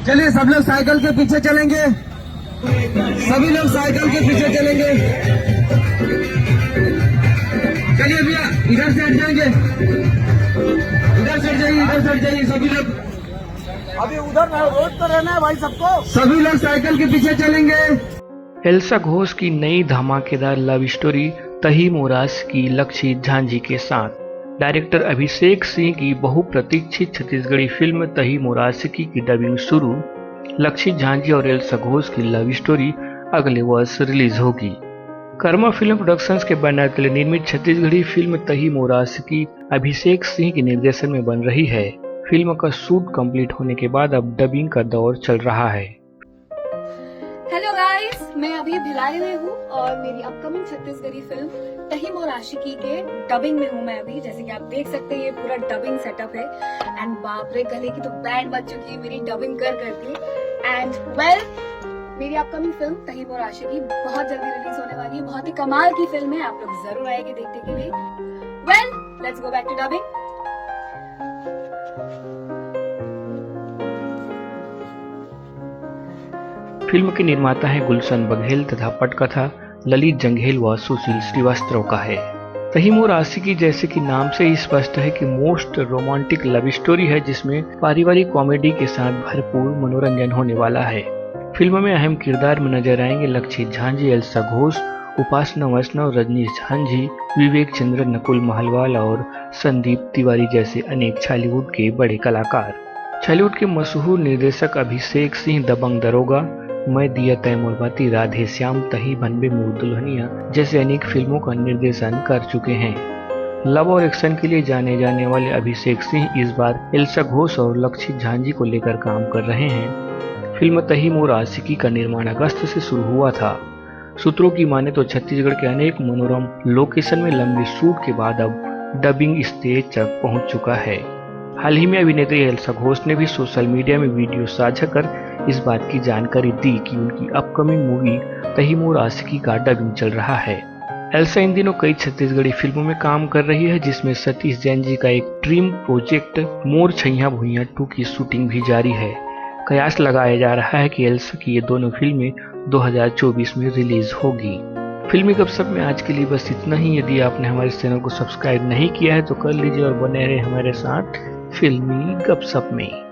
चलिए सब लोग साइकिल के पीछे चलेंगे, सभी लोग साइकिल के पीछे चलेंगे। चलिए भैया इधर से हट जाएंगे, इधर से जाइए, इधर से जाइए सभी लोग। अभी उधर रोड पर रहना है भाई सबको। सभी लोग साइकिल के पीछे चलेंगे। एल्सा घोष की नई धमाकेदार लव स्टोरी तही मोरास की लक्षित झांझी के साथ डायरेक्टर अभिषेक सिंह की बहुप्रतीक्षित छत्तीसगढ़ी फिल्म तही मोरासिकी की डबिंग शुरू। लक्षित झांझी और एल्सा घोष की लव स्टोरी अगले वर्ष रिलीज होगी। कर्मा फिल्म प्रोडक्शंस के बैनर तले निर्मित छत्तीसगढ़ी फिल्म तही मोरासिकी अभिषेक सिंह के निर्देशन में बन रही है। फिल्म का शूट कंप्लीट होने के बाद अब डबिंग का दौर चल रहा है। हेलो गाइस, मैं अभी भिलाई में हूँ और मेरी अपकमिंग छत्तीसगढ़ी फिल्म तही मोराशिकी के डबिंग में हूँ मैं अभी। जैसे कि आप देख सकते हैं ये पूरा डबिंग सेटअप है एंड बाप रे गले की तो बैंड बज चुकी है मेरी डबिंग कर करके। एंड वेल मेरी अपकमिंग फिल्म तही मोराशिकी बहुत जल्दी रिलीज होने वाली है। बहुत ही कमाल की फिल्म है, आप लोग जरूर आएंगे देखने के लिए। Well let's go back to dubbing. Film के निर्माता हैं गुलशन बघेल तथा पटकथा ललित जंघेल व सुशील श्रीवास्तव का है। तही मोरासिकी जैसे कि नाम से ही स्पष्ट है कि मोस्ट रोमांटिक लव स्टोरी है जिसमें पारिवारिक कॉमेडी के साथ भरपूर मनोरंजन होने वाला है। फिल्म में अहम किरदार में नजर आएंगे लक्षित झांझी, एल्सा घोष, उपासना वैष्णव, रजनीश झांझी, विवेक चंद्र, नकुल महलवाल और संदीप तिवारी जैसे अनेक छालीवुड के बड़े कलाकार। छालीवुड के मशहूर निर्देशक अभिषेक सिंह दबंग दरोगा, मैं दिया तैमूर बाती, राधे श्याम, तही बनबे मोर दुल्हनिया जैसे अनेक फिल्मों का निर्देशन कर चुके हैं। लव और एक्शन के लिए जाने जाने वाले अभिषेक सिंह इस बार एल्सा घोष और लक्षित झांझी को लेकर काम कर रहे हैं। फिल्म तही मोरासिकी का निर्माण अगस्त से शुरू हुआ था। सूत्रों की माने तो छत्तीसगढ़ के अनेक मनोरम लोकेशन में लंबे शूट के बाद अब डबिंग स्टेज तक पहुंच चुका है। हाल ही में अभिनेत्री एल्सा घोष ने भी सोशल मीडिया में वीडियो साझा कर इस बात की जानकारी दी कि उनकी अपकमिंग मूवी तही मोरासिकी का डबिंग चल रहा है। एल्सा इन दिनों कई छत्तीसगढ़ी फिल्मों में काम कर रही है जिसमें सतीश जैन जी का एक ड्रीम प्रोजेक्ट मोर छैया भुइया 2 की शूटिंग भी जारी है। कयास लगाया जा रहा है कि एल्सा की ये दोनों फिल्में 2024 में रिलीज होगी। फिल्मी गपशप में आज के लिए बस इतना ही। यदि आपने हमारे चैनल को सब्सक्राइब नहीं किया है तो कर लीजिए और बने रहे हमारे साथ फिल्मी गपशप में।